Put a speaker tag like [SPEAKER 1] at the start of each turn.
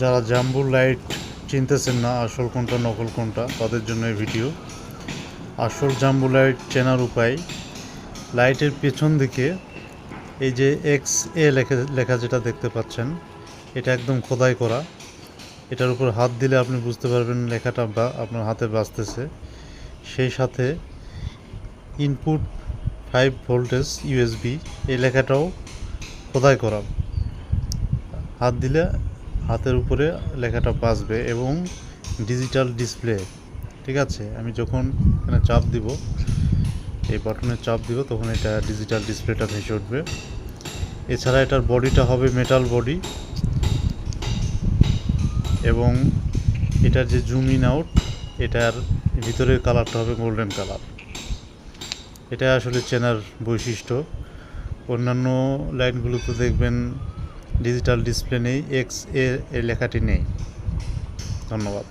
[SPEAKER 1] যারা জাম্বু লাইট চিনতেছেন না আসল কোনটা নকল কোনটা, তাদের জন্য এই ভিডিও। আসল জাম্বু লাইট চেনার উপায়, লাইটের পেছন দিকে এই যে এক্স এ লেখা যেটা দেখতে পাচ্ছেন, এটা একদম খোদাই করা। এটার উপর হাত দিলে আপনি বুঝতে পারবেন লেখাটা বা আপনার হাতে বাজতেছে। সেই সাথে ইনপুট 5 ভোল্টেজ ইউএসবি, এই লেখাটাও খোদাই করা। হাত দিলে হাতের উপরে লেখাটা বাজবে এবং ডিজিটাল ডিসপ্লে। ঠিক আছে, আমি যখন এখানে চাপ দিব, এই বাটনে চাপ দিব, তখন এটা ডিজিটাল ডিসপ্লেটা ভেসে উঠবে। এছাড়া এটার বডিটা হবে মেটাল বডি এবং এটার যে জুম ইন আউট, এটার ভিতরের কালারটা হবে গোল্ডেন কালার। এটা আসলে চেনার বৈশিষ্ট্য। অন্যান্য লাইনগুলোতে দেখবেন ডিজিটাল ডিসপ্লে নেই, এক্স এর লেখাটি নেই। ধন্যবাদ।